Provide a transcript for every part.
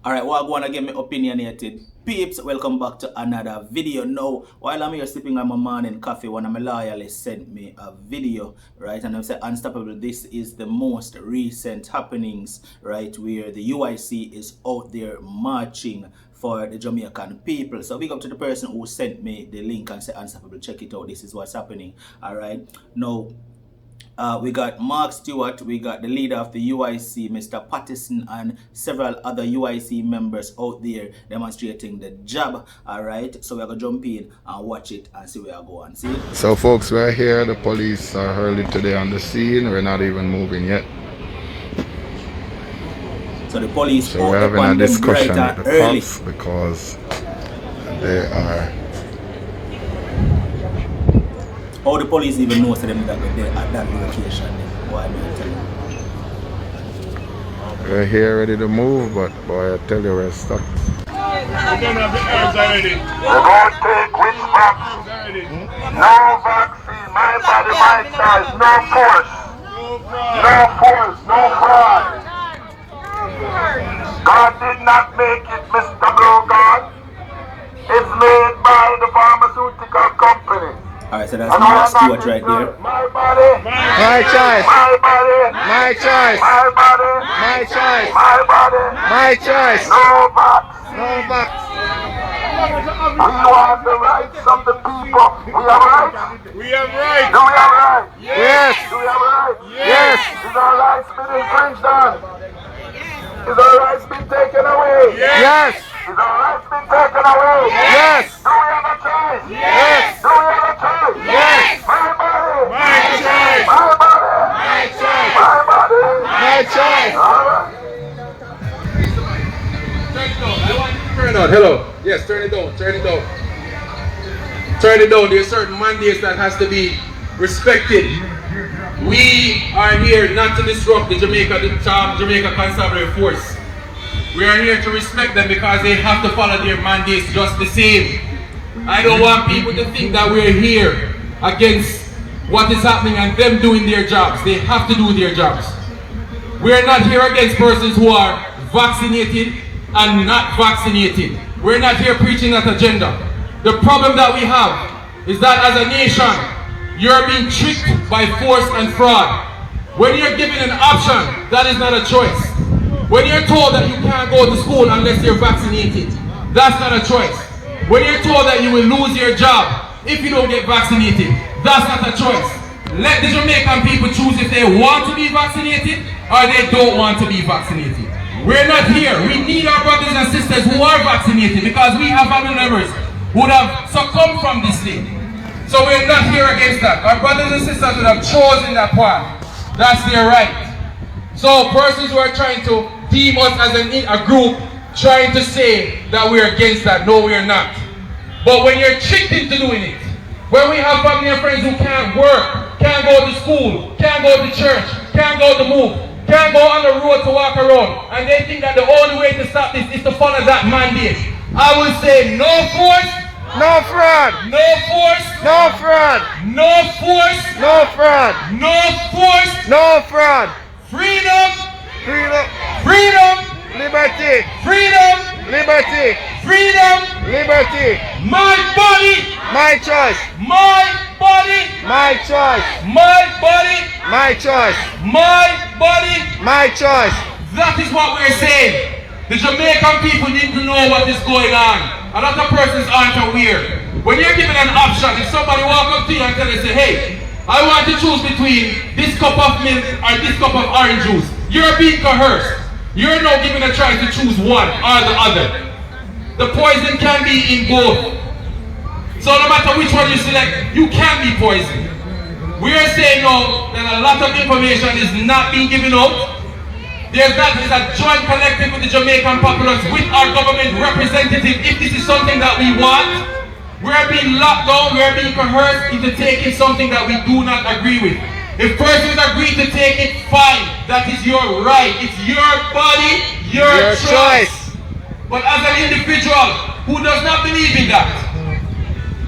Alright, well, I want to get me opinionated peeps. Welcome back to another video. Now, while I'm here sipping on my morning coffee, one of my loyalists sent me a video, right? And I said, Unstoppable, this is the most recent happenings, right? Where the UIC is out there marching for the Jamaican people. So big up to the person who sent me the link and said, Unstoppable, check it out. This is what's happening. Alright, now, we got Mark Stewart, we got the leader of the UIC, Mr. Pattison, and several other UIC members out there demonstrating the job. Alright, so we're going to jump in and watch it and see where I go and see. So folks, we're here. The police are early today on the scene. We're not even moving yet. So the police so we're having a discussion with the cops because they are... How the police even know them that they're at that location? Why am I telling you? We're here ready to move, but boy, I tell you, we're stuck. We don't have the herbs already. We won't take which vaccine. No vaccine. My body, my choice. No force. No force. No fraud. God did not make it, Mr. Blue God. It's made by the pharmaceutical company. Alright, so that's Mark Stewart right there. My body. My choice. My body. My choice. My body. My choice. My body. My choice. No vax. No vax. We want the rights of the people. We have rights. We have rights. Do we have rights? Yes. Do we have rights? Yes. Is our rights been infringed on? Is our rights been taken away? Yes. Is our rights been taken away? Yes. Do we have a choice? Yes. Do we have a choice? Yes. My body. My choice. My body. My choice. My body. My choice. All right. Turn it on. Hello. Yes, turn it down. Turn it down. Turn it down. There's certain mandates that has to be respected. We are here not to disrupt the Jamaica Constabulary Force. We are here to respect them because they have to follow their mandates just the same. I don't want people to think that we're here against what is happening and them doing their jobs. They have to do their jobs. We are not here against persons who are vaccinated and not vaccinated. We're not here preaching that agenda. The problem that we have is that as a nation, you're being tricked by force and fraud. When you're given an option, that is not a choice. When you're told that you can't go to school unless you're vaccinated, that's not a choice. When you're told that you will lose your job if you don't get vaccinated, that's not a choice. Let the Jamaican people choose if they want to be vaccinated or they don't want to be vaccinated. We're not here. We need our brothers and sisters who are vaccinated because we have family members who would have succumbed from this thing. So we're not here against that. Our brothers and sisters would have chosen that path. That's their right. So persons who are trying to deem us as a group trying to say that we're against that, no, we're not. But when you're tricked into doing it, when we have family and friends who can't work, can't go to school, can't go to church, can't go to move, can't go on the road to walk around, and they think that the only way to stop this is to follow that mandate, I will say no force, No fraud. no force, No fraud. no force, No fraud. no force, No fraud. freedom, Freedom. freedom, Liberty. freedom, Liberty. freedom, Liberty. my body, My choice. my body, My choice. my body, My choice. my body. My choice. That is what we're saying. The Jamaican people need to know what is going on. A lot of persons aren't aware. When you're given an option, if somebody walk up to you and tell you, say, hey, I want to choose between this cup of milk or this cup of orange juice, you're being coerced. You're now given a choice to choose one or the other. The poison can be in both. So no matter which one you select, you can be poisoned. We are saying now that a lot of information is not being given out. There's a joint collective with the Jamaican populace, with our government representative, if this is something that we want. We're being locked down, we're being coerced into taking something that we do not agree with. If persons agree to take it, fine. That is your right. It's your body, your choice. But as an individual who does not believe in that,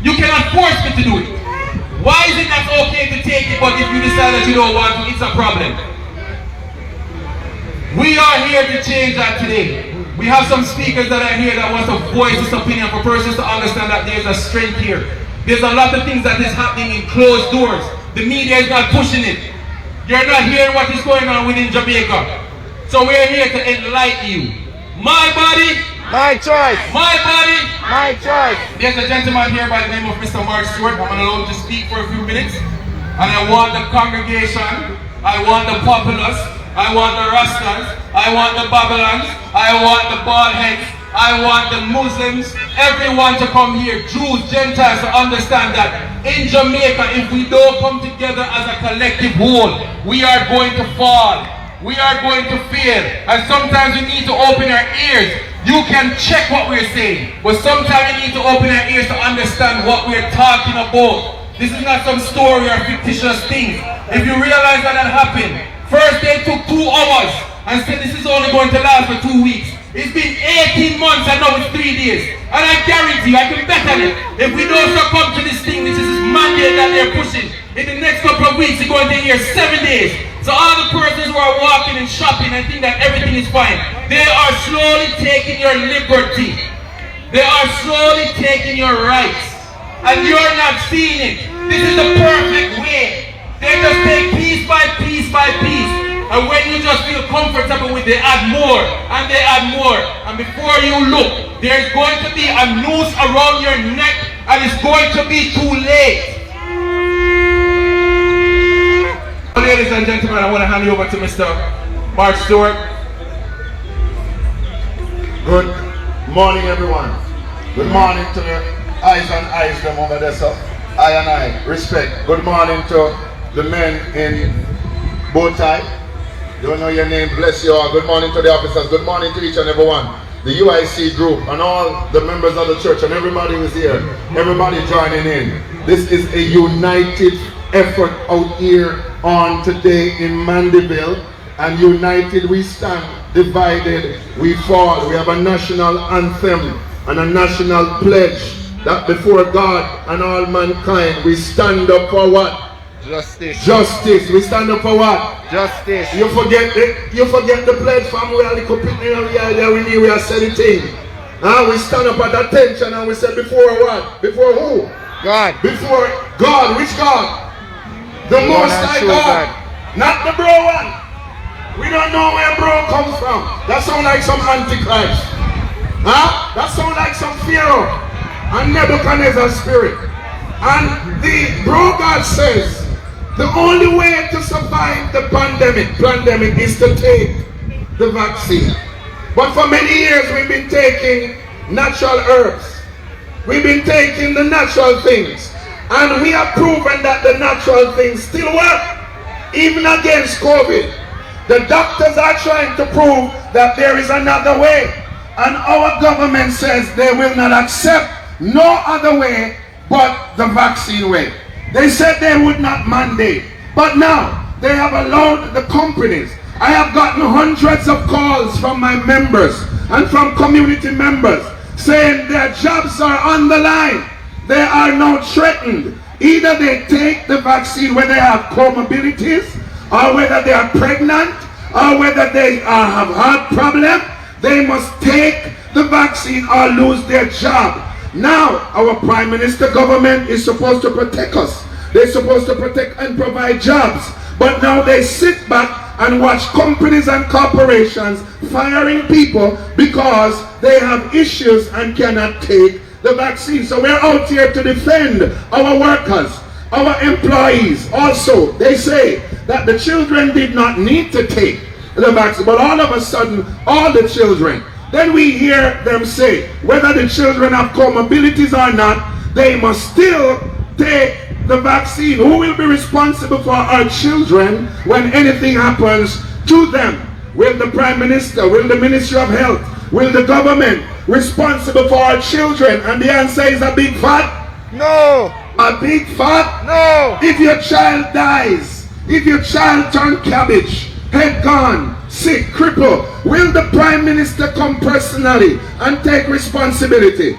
you cannot force me to do it. Why is it that's okay to take it, but if you decide that you don't want to, it's a problem? We are here to change that today. We have some speakers that are here that want to voice this opinion for persons to understand that there's a strength here. There's a lot of things that is happening in closed doors. The media is not pushing it. You're not hearing what is going on within Jamaica. So we're here to enlighten you. My body, my choice. My body, my choice. There's a gentleman here by the name of Mr. Mark Stewart. I'm going to allow him to speak for a few minutes. And I want the congregation, I want the populace, I want the Rastas, I want the Babylons, I want the bald heads, I want the Muslims, everyone to come here, Jews, Gentiles, to understand that in Jamaica, if we don't come together as a collective whole, we are going to fall. We are going to fail. And sometimes we need to open our ears. You can check what we're saying, but sometimes we need to open our ears to understand what we're talking about. This is not some story or fictitious thing. If you realize that happened, first they took 2 hours and said this is only going to last for 2 weeks. It's been 18 months and now it's 3 days. And I guarantee you, I can bet on it, if we don't succumb to this thing, this is this mandate that they're pushing, in the next couple of weeks, you're going to hear 7 days. So all the persons who are walking and shopping and think that everything is fine, they are slowly taking your liberty. They are slowly taking your rights. And you're not seeing it. This is the perfect way. They just take piece by piece by piece. And when you just feel comfortable with it, they add more. And they add more. And before you look, there's going to be a noose around your neck. And it's going to be too late. Ladies and gentlemen, I want to hand you over to Mr. Mark Stewart. Good morning, everyone. Good morning to the eyes and eyes them over there, sir. I and I, respect. Good morning to the men in bow tie. Don't know your name, bless you all. Good morning to the officers. Good morning to each and every one. The UIC group and all the members of the church and everybody who's here. Everybody joining in. This is a united effort out here on today in Mandeville, and united we stand, divided we fall. We have a national anthem and a national pledge that before God and all mankind we stand up for what? Justice. Justice. We stand up for what? Justice. You forget the pledge from where the we are saying thing. We stand up at attention and we say before what? Before who? God. Before God. Which God? The Most High God. Not the bro one. We don't know where bro comes from. That sounds like some Antichrist. That sounds like some Pharaoh and Nebuchadnezzar's spirit. And the bro God says the only way to survive the pandemic is to take the vaccine. But for many years we've been taking natural herbs. We've been taking the natural things. And we have proven that the natural things still work, even against COVID. The doctors are trying to prove that there is another way. And our government says they will not accept no other way but the vaccine way. They said they would not mandate. But now, they have allowed the companies. I have gotten hundreds of calls from my members and from community members saying their jobs are on the line. They are now threatened. Either they take the vaccine when they have comorbidities, or whether they are pregnant, or whether they have heart problem, they must take the vaccine or lose their job. Now, our Prime Minister government is supposed to protect us. They're supposed to protect and provide jobs. But now they sit back and watch companies and corporations firing people because they have issues and cannot take the vaccine. So we're out here to defend our workers, our employees. Also, they say that the children did not need to take the vaccine, but all of a sudden, all the children. Then we hear them say, whether the children have comorbidities or not, they must still take the vaccine. Who will be responsible for our children when anything happens to them? Will the Prime Minister, will the Ministry of Health, will the government responsible for our children? And the answer is a big fat no. A big fat no. If your child dies, if your child turns cabbage, head gone, sick, cripple, will the Prime Minister come personally and take responsibility?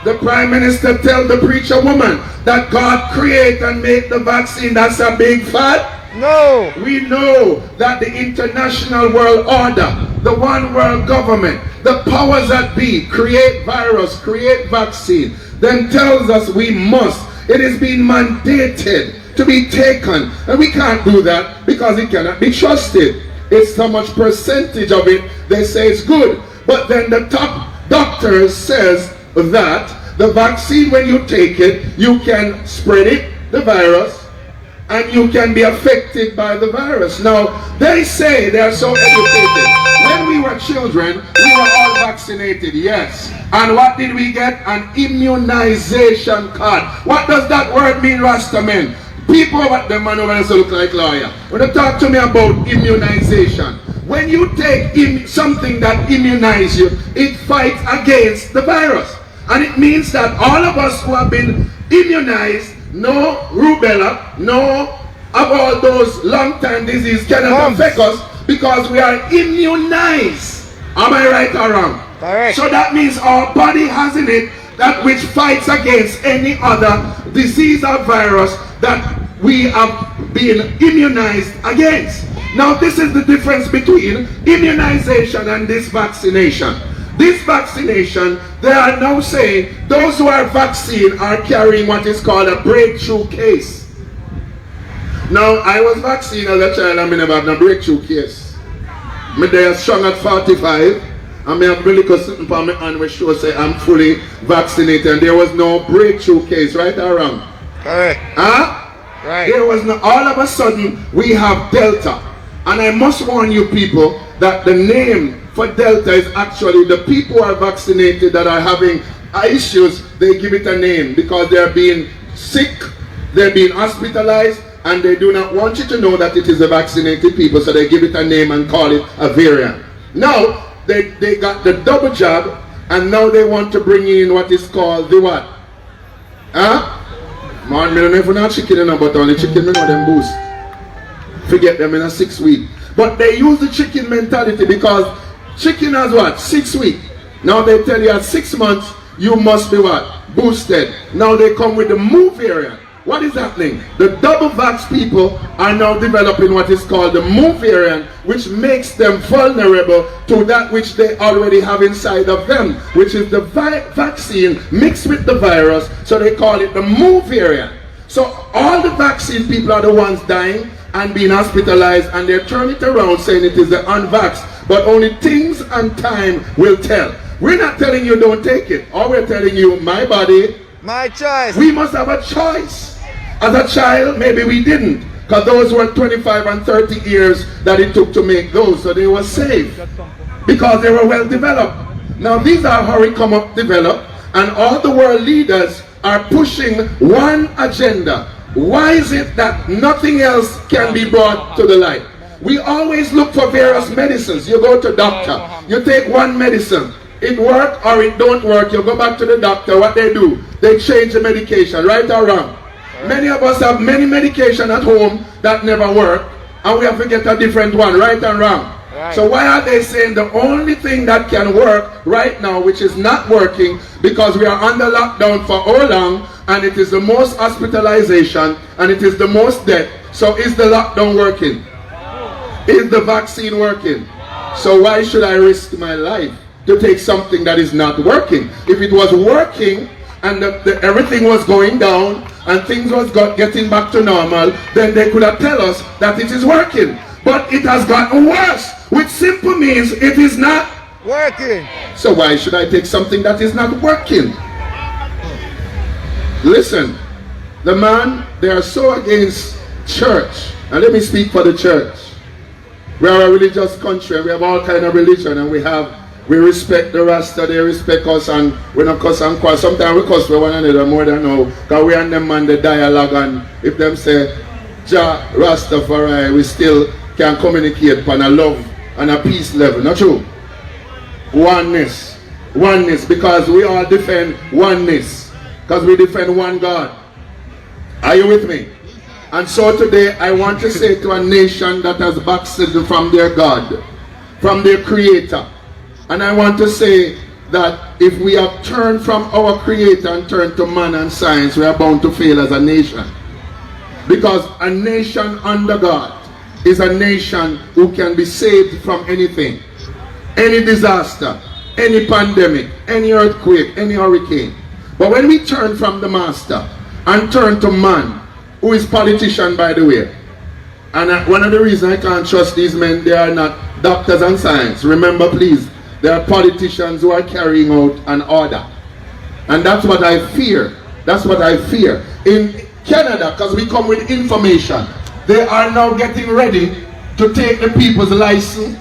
The Prime Minister tell the preacher woman that God create and make the vaccine. That's a big fat No. We know that the international world order, the one world government, the powers that be, create virus, create vaccine, then tells us we must. It is being mandated to be taken. And we can't do that because it cannot be trusted. It's so much percentage of it, they say it's good. But then the top doctors says that the vaccine, when you take it, you can spread it, the virus, and you can be affected by the virus. Now, they say they are so educated. When we were children, we were all vaccinated, yes. And what did we get? An immunization card. What does that word mean, Rastaman? People, what the man over there so look like lawyer. When they talk to me about immunization, when you take something that immunizes you, it fights against the virus. And it means that all of us who have been immunized, no rubella, no of all those long-time diseases cannot affect us because we are immunized. Am I right or wrong? Correct. So that means our body has in it that which fights against any other disease or virus that we have been immunized against. Now this is the difference between immunization and this vaccination. This vaccination, they are now saying those who are vaccinated are carrying what is called a breakthrough case. Now, I was vaccinated as a child and I never had a breakthrough case. Me there strong at 45 and I have really sitting for me and we sure say I'm fully vaccinated and there was no breakthrough case, right or wrong? Correct. Huh? Right. There was no, all of a sudden we have Delta. And I must warn you people that the name for Delta is actually the people who are vaccinated that are having issues, they give it a name because they're being sick, they're being hospitalized, and they do not want you to know that it is the vaccinated people, so they give it a name and call it a variant. Now, they got the double jab, and now they want to bring in what is called the what? Huh? Man, I don't know if we're not chicken, but only chicken, me know them boost. Forget them in a 6 week. But they use the chicken mentality because chicken has what? 6 weeks. Now they tell you at 6 months you must be what? Boosted. Now they come with the move variant. What is happening? The double vax people are now developing what is called the move variant, which makes them vulnerable to that which they already have inside of them, which is the vaccine mixed with the virus, so they call it the move variant. So all the vaccine people are the ones dying and being hospitalized, and they turn it around saying it is the unvaxxed, but only things and time will tell. We're not telling you don't take it. All we're telling you, my body, my choice. We must have a choice. As a child, maybe we didn't, because those were 25 and 30 years that it took to make those, so they were safe because they were well developed. Now these are how we come up developed, and all the world leaders are pushing one agenda. Why is it that nothing else can be brought to the light? We always look for various medicines. You go to doctor, you take one medicine, it work or it don't work, you go back to the doctor. What they do? They change the medication, right or wrong? Many of us have many medication at home that never work, and we have to get a different one, right and wrong. Right. So why are they saying the only thing that can work right now, which is not working, because we are under lockdown for how long, and it is the most hospitalization, and it is the most death. So is the lockdown working? Is the vaccine working? So why should I risk my life to take something that is not working? If it was working, and everything was going down, and things was getting back to normal, then they could have tell us that it is working. But it has gotten worse, which simply means it is not working. So why should I take something that is not working? Listen, the man, they are so against church. And let me speak for the church. We are a religious country, and we have all kind of religion, and we respect the Rasta, they respect us, and we don't cuss and quarrel. Sometimes we cuss for one another more than now, because we and them man the dialogue, and if them say Jah Rastafari, we still can communicate on a love and a peace level. Not true? Oneness, because we all defend oneness, because we defend one God. Are you with me? And so today I want to say to a nation that has backslidden from their God, from their Creator, and I want to say that if we have turned from our Creator and turned to man and science, we are bound to fail as a nation. Because a nation under God is a nation who can be saved from anything. Any disaster, any pandemic, any earthquake, any hurricane. But when we turn from the master and turn to man, who is politician by the way, and one of the reasons I can't trust these men, they are not doctors and science. Remember please, they are politicians who are carrying out an order. And that's what I fear. That's what I fear. In Canada, because we come with information, they are now getting ready to take the people's license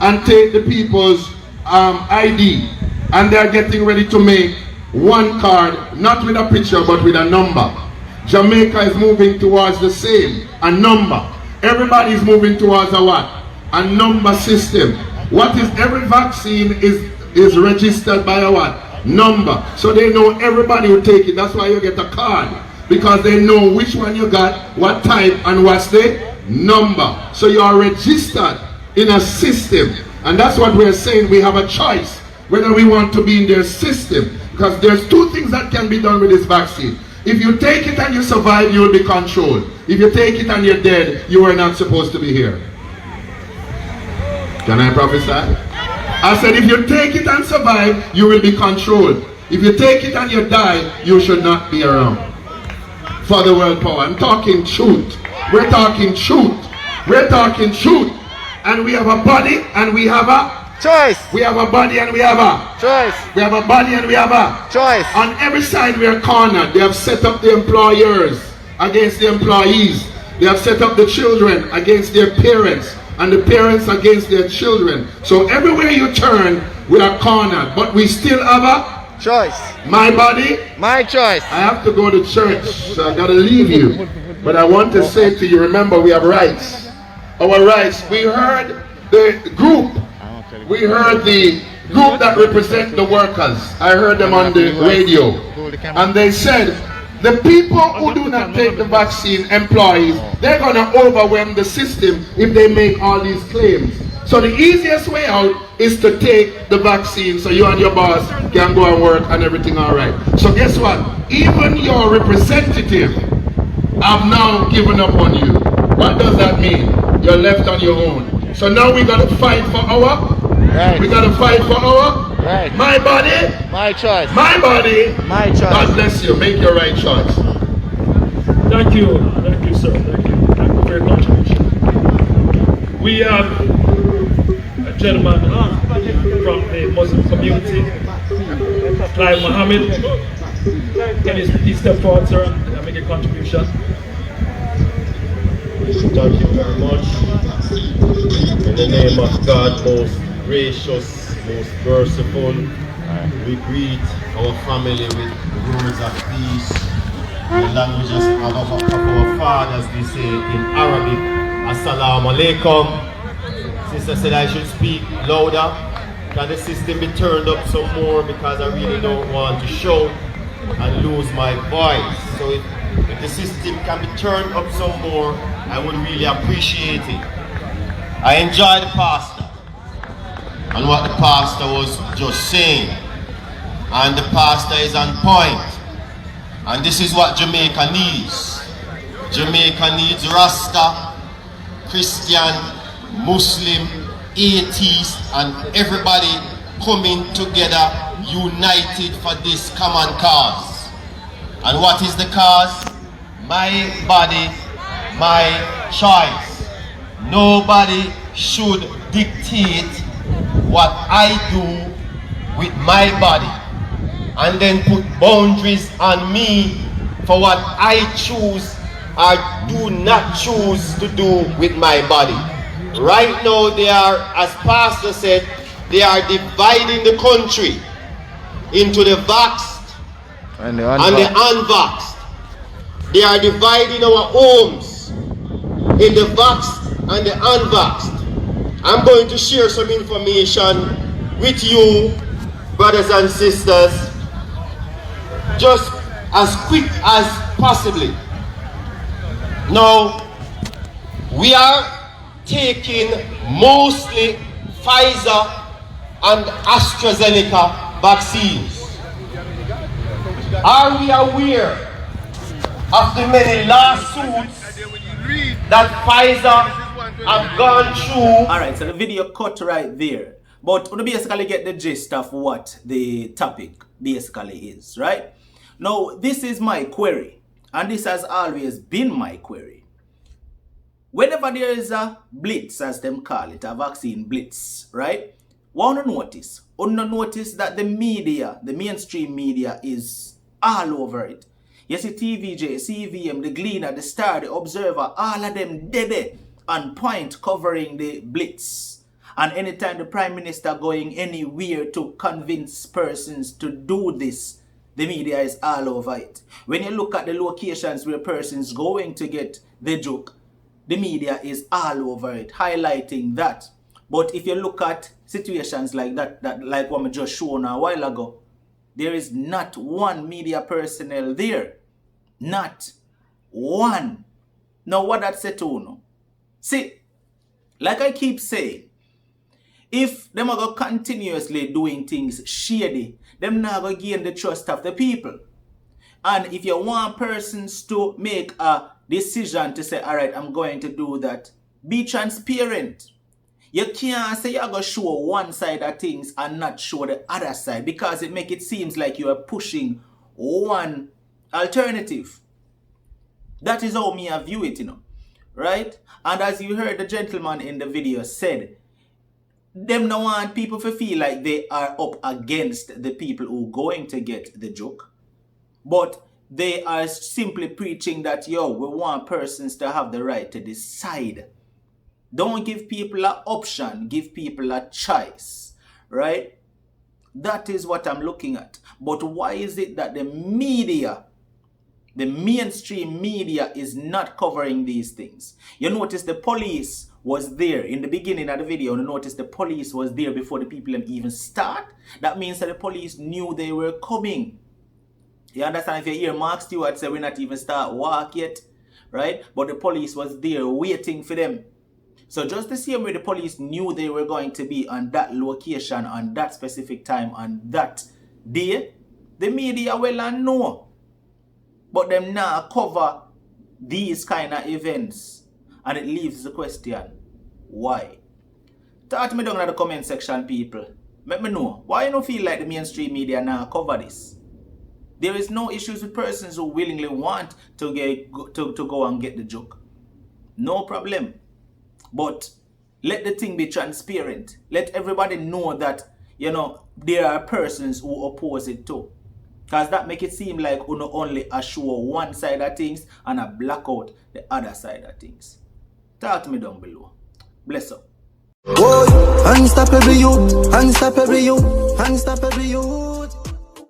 and take the people's ID. And they are getting ready to make one card, not with a picture but with a number. Jamaica is moving towards the same, a number. Everybody is moving towards a what? A number system. What is every vaccine is registered by a what? Number. So they know everybody will take it. That's why you get a card. Because they know which one you got, what type, and what's the number. So you are registered in a system. And that's what we're saying. We have a choice whether we want to be in their system. Because there's two things that can be done with this vaccine. If you take it and you survive, you will be controlled. If you take it and you're dead, you are not supposed to be here. Can I prophesy? I said if you take it and survive, you will be controlled. If you take it and you die, you should not be around. For the world power. I'm talking truth. We're talking truth. We're talking truth. And we have a body and we have a choice. We have a body and we have a choice. We have a body and we have a choice. On every side we are cornered. They have set up the employers against the employees. They have set up the children against their parents and the parents against their children. So everywhere you turn, we are cornered. But we still have a choice. My body, my choice. I have to go to church, so I gotta leave you. But I want to say to you, remember we have rights. Our rights. We heard the group. We heard the group that represent the workers. I heard them on the radio. And they said, the people who do not take the vaccine, employees, they're going to overwhelm the system if they make all these claims. So the easiest way out is to take the vaccine so you and your boss can go and work and everything all right. So guess what? Even your representative have now given up on you. What does that mean? You're left on your own. So now we got to fight for our right. We got to fight for our right. My body, my choice. My body, my choice. God bless you. Make your right choice. Thank you, sir. Thank you for your contribution. We have a gentleman from the Muslim community, Clive Mohammed. Can you please step forward, sir, and make a contribution? Thank you very much. In the name of God, most gracious, most merciful, we greet our family with words of peace, the languages of our fathers, we say in Arabic, Assalamu alaikum. Sister said I should speak louder. Can the system be turned up some more because I really don't want to shout and lose my voice. So if the system can be turned up some more, I would really appreciate it. I enjoy the pastor and what the pastor was just saying. And the pastor is on point. And this is what Jamaica needs. Jamaica needs Rasta, Christian, Muslim, atheist, and everybody coming together, united for this common cause. And what is the cause? My body, my choice. Nobody should dictate what I do with my body and then put boundaries on me for what I choose or do not choose to do with my body. Right now they are, as Pastor said, they are dividing the country into the vaxxed and the unvaxxed. They are dividing our homes in the vaxxed and the unvaxxed. I'm going to share some information with you, brothers and sisters, just as quick as possibly. Now, we are taking mostly Pfizer and AstraZeneca vaccines. Are we aware of the many lawsuits that Pfizer have gone through. Alright, so the video cut right there. But we basically get the gist of what the topic basically is, right? Now, this is my query, and this has always been my query. Whenever there is a blitz, as them call it, a vaccine blitz, right? Want to notice that the media, the mainstream media, is all over it. You see TVJ, CVM, the Gleaner, the Star, the Observer, all of them dead on point covering the blitz. And anytime the Prime Minister going anywhere to convince persons to do this, the media is all over it. When you look at the locations where persons going to get the joke, the media is all over it, highlighting that. But if you look at situations like that like what I just shown a while ago, there is not one media personnel there. Not one. Now what that say to you? See, like I keep saying, if them are going continuously doing things shady, them not going to gain the trust of the people. And if you want persons to make a decision to say, all right, I'm going to do that, be transparent. You can't say you're going to show one side of things and not show the other side, because it makes it seem like you are pushing one alternative. That is how me I view it, right? And as you heard the gentleman in the video said, them no want people to feel like they are up against the people who going to get the joke. But they are simply preaching that, yo, we want persons to have the right to decide. Don't give people an option, give people a choice, right? That is what I'm looking at. But why is it that the media, the mainstream media, is not covering these things? You notice the police was there in the beginning of the video. You notice the police was there before the people even start. That means that the police knew they were coming. You understand? If you hear Mark Stewart say we're not even start walk yet, right? But the police was there waiting for them. So just the same way the police knew they were going to be on that location, on that specific time, on that day, the media well and know. But them now cover these kind of events. And it leaves the question, why? Talk to me down in the comment section, people. Let me know, why you don't feel like the mainstream media now cover this? There is no issues with persons who willingly want to go and get the joke. No problem. But let the thing be transparent. Let everybody know that, there are persons who oppose it too. Because that make it seem like you only assure one side of things and a black out the other side of things. Talk to me down below. Bless up. Boy, unstoppable you, unstoppable you, unstoppable you.